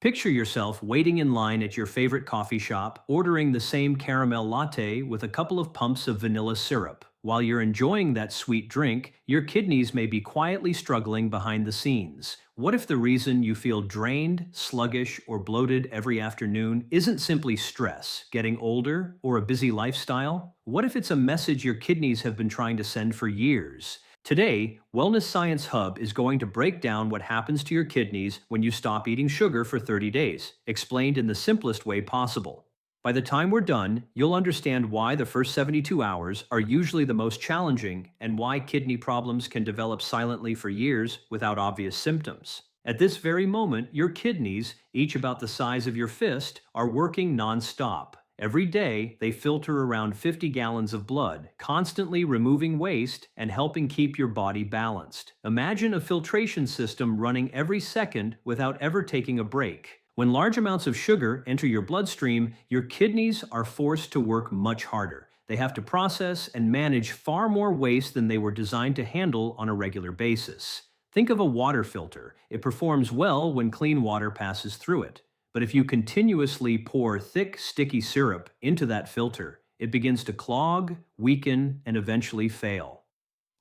Picture yourself waiting in line at your favorite coffee shop, ordering the same caramel latte with a couple of pumps of vanilla syrup. While you're enjoying that sweet drink, your kidneys may be quietly struggling behind the scenes. What if the reason you feel drained, sluggish, or bloated every afternoon isn't simply stress, getting older, or a busy lifestyle? What if it's a message your kidneys have been trying to send for years? Today, Wellness Science Hub is going to break down what happens to your kidneys when you stop eating sugar for 30 days, explained in the simplest way possible. By the time we're done, you'll understand why the first 72 hours are usually the most challenging and why kidney problems can develop silently for years without obvious symptoms. At this very moment, your kidneys, each about the size of your fist, are working non-stop. Every day, they filter around 50 gallons of blood, constantly removing waste and helping keep your body balanced. Imagine a filtration system running every second without ever taking a break. When large amounts of sugar enter your bloodstream, your kidneys are forced to work much harder. They have to process and manage far more waste than they were designed to handle on a regular basis. Think of a water filter. It performs well when clean water passes through it. But if you continuously pour thick, sticky syrup into that filter, it begins to clog, weaken, and eventually fail.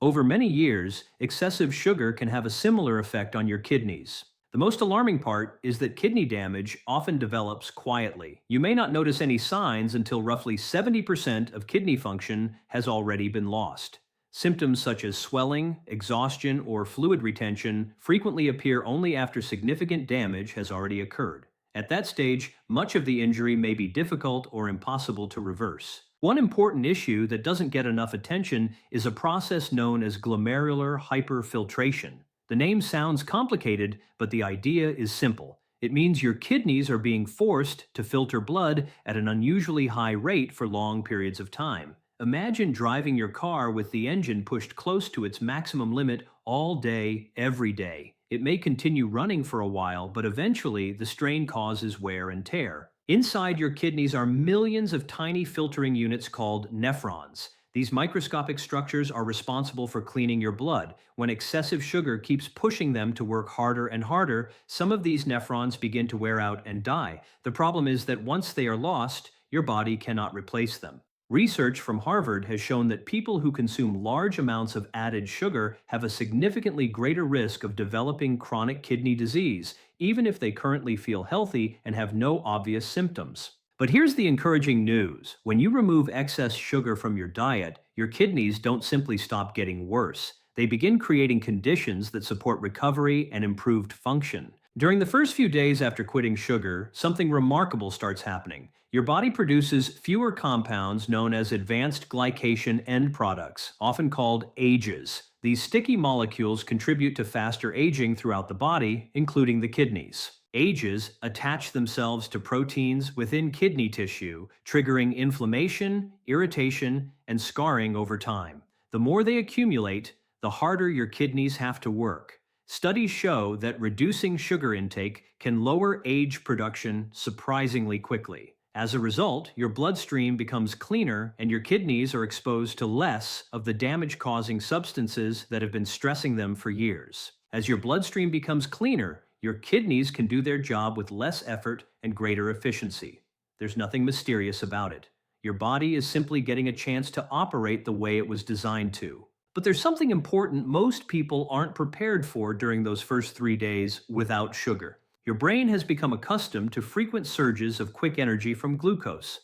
Over many years, excessive sugar can have a similar effect on your kidneys. The most alarming part is that kidney damage often develops quietly. You may not notice any signs until roughly 70% of kidney function has already been lost. Symptoms such as swelling, exhaustion, or fluid retention frequently appear only after significant damage has already occurred. At that stage, much of the injury may be difficult or impossible to reverse. One important issue that doesn't get enough attention is a process known as glomerular hyperfiltration. The name sounds complicated, but the idea is simple. It means your kidneys are being forced to filter blood at an unusually high rate for long periods of time. Imagine driving your car with the engine pushed close to its maximum limit all day, every day. It may continue running for a while, but eventually the strain causes wear and tear. Inside your kidneys are millions of tiny filtering units called nephrons. These microscopic structures are responsible for cleaning your blood. When excessive sugar keeps pushing them to work harder and harder, some of these nephrons begin to wear out and die. The problem is that once they are lost, your body cannot replace them. Research from Harvard has shown that people who consume large amounts of added sugar have a significantly greater risk of developing chronic kidney disease, even if they currently feel healthy and have no obvious symptoms. But here's the encouraging news. When you remove excess sugar from your diet, your kidneys don't simply stop getting worse. They begin creating conditions that support recovery and improved function. During the first few days after quitting sugar, something remarkable starts happening. Your body produces fewer compounds known as advanced glycation end products, often called AGEs. These sticky molecules contribute to faster aging throughout the body, including the kidneys. AGEs attach themselves to proteins within kidney tissue, triggering inflammation, irritation, and scarring over time. The more they accumulate, the harder your kidneys have to work. Studies show that reducing sugar intake can lower age production surprisingly quickly. As a result, your bloodstream becomes cleaner and your kidneys are exposed to less of the damage-causing substances that have been stressing them for years. As your bloodstream becomes cleaner, your kidneys can do their job with less effort and greater efficiency. There's nothing mysterious about it. Your body is simply getting a chance to operate the way it was designed to. But there's something important most people aren't prepared for during those first 3 days without sugar. Your brain has become accustomed to frequent surges of quick energy from glucose.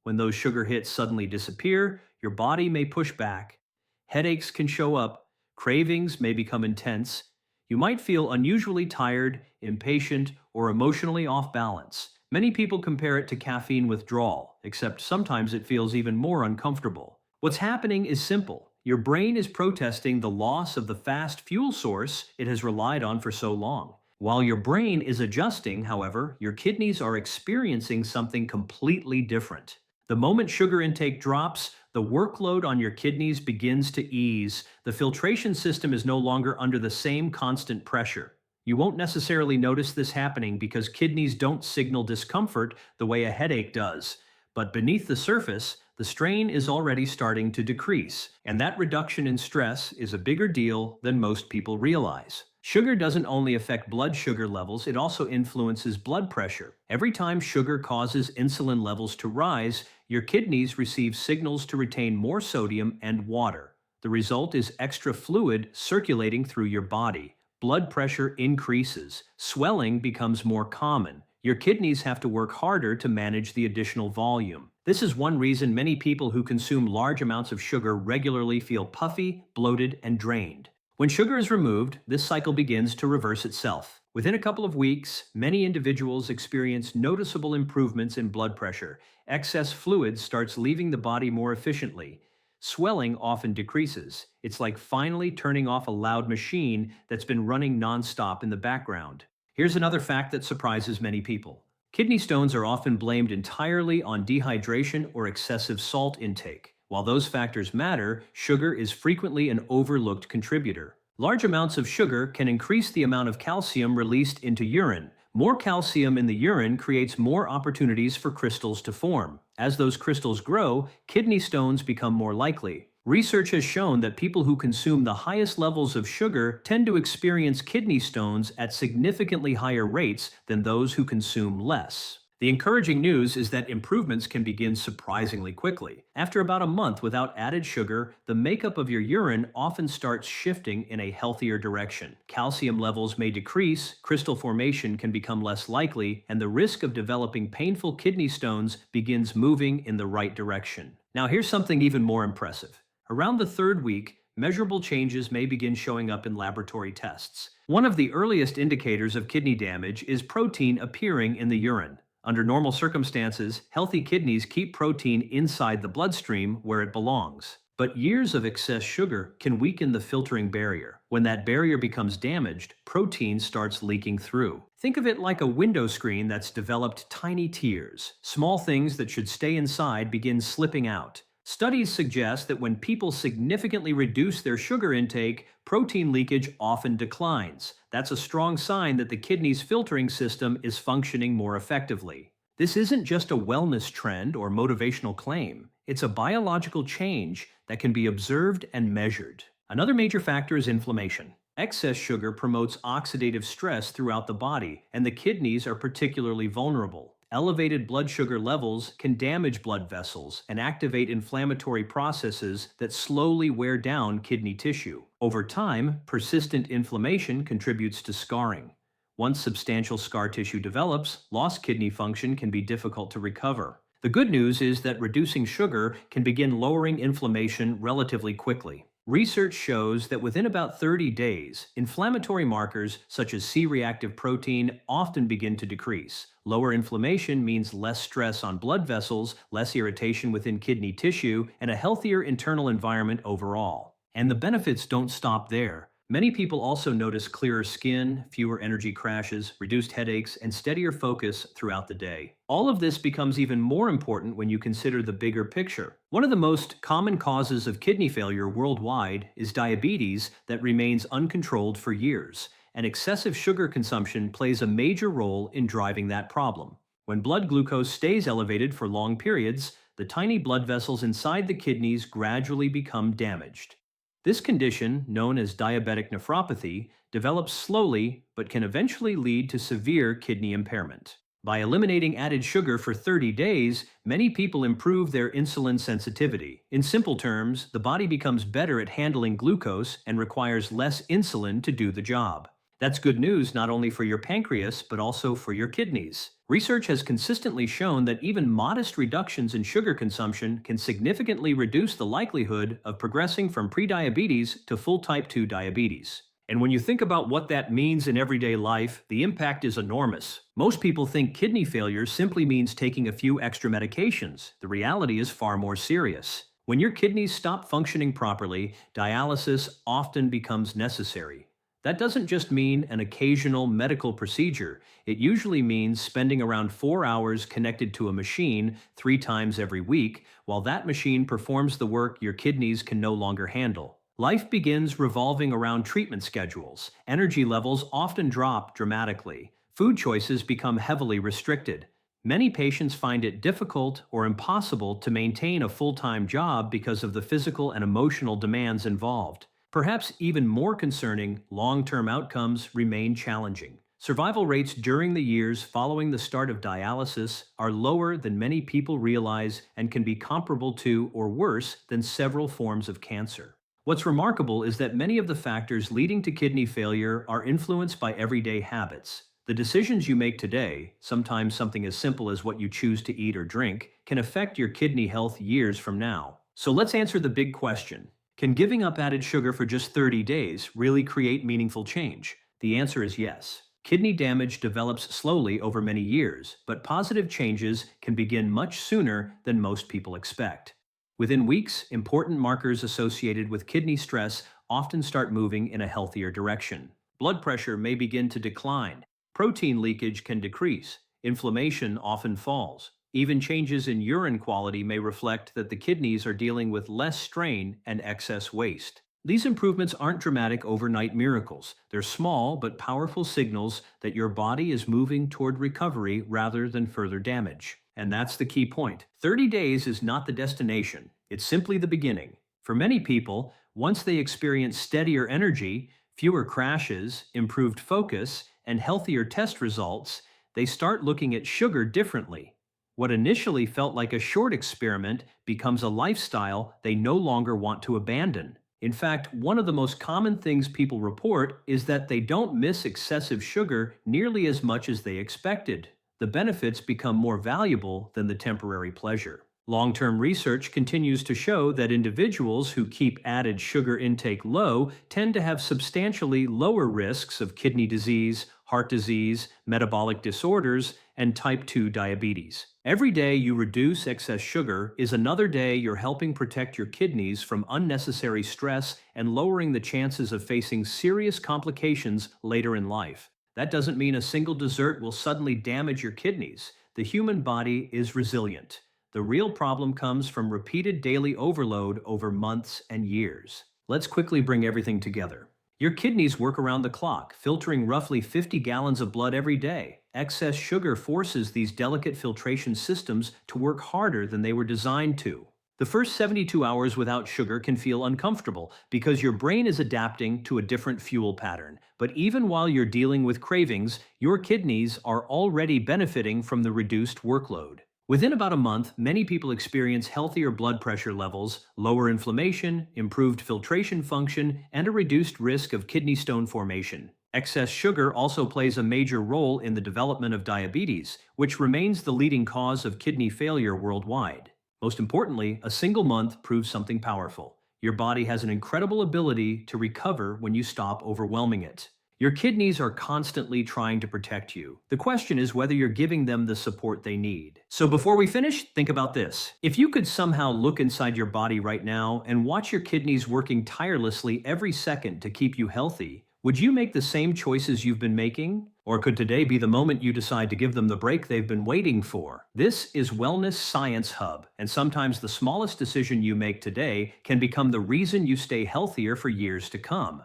When those sugar hits suddenly disappear, your body may push back. Headaches can show up, cravings may become intense. You might feel unusually tired, impatient, or emotionally off balance. Many people compare it to caffeine withdrawal, except sometimes it feels even more uncomfortable. What's happening is simple. Your brain is protesting the loss of the fast fuel source it has relied on for so long. While your brain is adjusting, however, your kidneys are experiencing something completely different. The moment sugar intake drops, the workload on your kidneys begins to ease. The filtration system is no longer under the same constant pressure. You won't necessarily notice this happening because kidneys don't signal discomfort the way a headache does. But beneath the surface, the strain is already starting to decrease, and that reduction in stress is a bigger deal than most people realize. Sugar doesn't only affect blood sugar levels, it also influences blood pressure. Every time sugar causes insulin levels to rise, your kidneys receive signals to retain more sodium and water. The result is extra fluid circulating through your body. Blood pressure increases, swelling becomes more common. Your kidneys have to work harder to manage the additional volume. This is one reason many people who consume large amounts of sugar regularly feel puffy, bloated, and drained. When sugar is removed, this cycle begins to reverse itself. Within a couple of weeks, many individuals experience noticeable improvements in blood pressure. Excess fluid starts leaving the body more efficiently. Swelling often decreases. It's like finally turning off a loud machine that's been running nonstop in the background. Here's another fact that surprises many people. Kidney stones are often blamed entirely on dehydration or excessive salt intake. While those factors matter, sugar is frequently an overlooked contributor. Large amounts of sugar can increase the amount of calcium released into urine. More calcium in the urine creates more opportunities for crystals to form. As those crystals grow, kidney stones become more likely. Research has shown that people who consume the highest levels of sugar tend to experience kidney stones at significantly higher rates than those who consume less. The encouraging news is that improvements can begin surprisingly quickly. After about a month without added sugar, the makeup of your urine often starts shifting in a healthier direction. Calcium levels may decrease, crystal formation can become less likely, and the risk of developing painful kidney stones begins moving in the right direction. Now here's something even more impressive. Around the third week, measurable changes may begin showing up in laboratory tests. One of the earliest indicators of kidney damage is protein appearing in the urine. Under normal circumstances, healthy kidneys keep protein inside the bloodstream where it belongs. But years of excess sugar can weaken the filtering barrier. When that barrier becomes damaged, protein starts leaking through. Think of it like a window screen that's developed tiny tears. Small things that should stay inside begin slipping out. Studies suggest that when people significantly reduce their sugar intake, protein leakage often declines. That's a strong sign that the kidney's filtering system is functioning more effectively. This isn't just a wellness trend or motivational claim. It's a biological change that can be observed and measured. Another major factor is inflammation. Excess sugar promotes oxidative stress throughout the body, and the kidneys are particularly vulnerable. Elevated blood sugar levels can damage blood vessels and activate inflammatory processes that slowly wear down kidney tissue. Over time, persistent inflammation contributes to scarring. Once substantial scar tissue develops, lost kidney function can be difficult to recover. The good news is that reducing sugar can begin lowering inflammation relatively quickly. Research shows that within about 30 days, inflammatory markers such as C-reactive protein often begin to decrease. Lower inflammation means less stress on blood vessels, less irritation within kidney tissue, and a healthier internal environment overall. And the benefits don't stop there. Many people also notice clearer skin, fewer energy crashes, reduced headaches, and steadier focus throughout the day. All of this becomes even more important when you consider the bigger picture. One of the most common causes of kidney failure worldwide is diabetes that remains uncontrolled for years, and excessive sugar consumption plays a major role in driving that problem. When blood glucose stays elevated for long periods, the tiny blood vessels inside the kidneys gradually become damaged. This condition, known as diabetic nephropathy, develops slowly but can eventually lead to severe kidney impairment. By eliminating added sugar for 30 days, many people improve their insulin sensitivity. In simple terms, the body becomes better at handling glucose and requires less insulin to do the job. That's good news not only for your pancreas, but also for your kidneys. Research has consistently shown that even modest reductions in sugar consumption can significantly reduce the likelihood of progressing from prediabetes to full type 2 diabetes. And when you think about what that means in everyday life, the impact is enormous. Most people think kidney failure simply means taking a few extra medications. The reality is far more serious. When your kidneys stop functioning properly, dialysis often becomes necessary. That doesn't just mean an occasional medical procedure. It usually means spending around 4 hours connected to a machine 3 times every week, while that machine performs the work your kidneys can no longer handle. Life begins revolving around treatment schedules. Energy levels often drop dramatically. Food choices become heavily restricted. Many patients find it difficult or impossible to maintain a full-time job because of the physical and emotional demands involved. Perhaps even more concerning, long-term outcomes remain challenging. Survival rates during the years following the start of dialysis are lower than many people realize and can be comparable to or worse than several forms of cancer. What's remarkable is that many of the factors leading to kidney failure are influenced by everyday habits. The decisions you make today, sometimes something as simple as what you choose to eat or drink, can affect your kidney health years from now. So let's answer the big question. Can giving up added sugar for just 30 days really create meaningful change? The answer is yes. Kidney damage develops slowly over many years, but positive changes can begin much sooner than most people expect. Within weeks, important markers associated with kidney stress often start moving in a healthier direction. Blood pressure may begin to decline, protein leakage can decrease, inflammation often falls. Even changes in urine quality may reflect that the kidneys are dealing with less strain and excess waste. These improvements aren't dramatic overnight miracles. They're small but powerful signals that your body is moving toward recovery rather than further damage. And that's the key point. 30 days is not the destination. It's simply the beginning. For many people, once they experience steadier energy, fewer crashes, improved focus, and healthier test results, they start looking at sugar differently. What initially felt like a short experiment becomes a lifestyle they no longer want to abandon. In fact, one of the most common things people report is that they don't miss excessive sugar nearly as much as they expected. The benefits become more valuable than the temporary pleasure. Long-term research continues to show that individuals who keep added sugar intake low tend to have substantially lower risks of kidney disease, heart disease, metabolic disorders, and type 2 diabetes. Every day you reduce excess sugar is another day you're helping protect your kidneys from unnecessary stress and lowering the chances of facing serious complications later in life. That doesn't mean a single dessert will suddenly damage your kidneys. The human body is resilient. The real problem comes from repeated daily overload over months and years. Let's quickly bring everything together. Your kidneys work around the clock, filtering roughly 50 gallons of blood every day. Excess sugar forces these delicate filtration systems to work harder than they were designed to. The first 72 hours without sugar can feel uncomfortable because your brain is adapting to a different fuel pattern. But even while you're dealing with cravings, your kidneys are already benefiting from the reduced workload. Within about a month, many people experience healthier blood pressure levels, lower inflammation, improved filtration function, and a reduced risk of kidney stone formation. Excess sugar also plays a major role in the development of diabetes, which remains the leading cause of kidney failure worldwide. Most importantly, a single month proves something powerful. Your body has an incredible ability to recover when you stop overwhelming it. Your kidneys are constantly trying to protect you. The question is whether you're giving them the support they need. So before we finish, think about this. If you could somehow look inside your body right now and watch your kidneys working tirelessly every second to keep you healthy, would you make the same choices you've been making? Or could today be the moment you decide to give them the break they've been waiting for? This is Wellness Science Hub, and sometimes the smallest decision you make today can become the reason you stay healthier for years to come.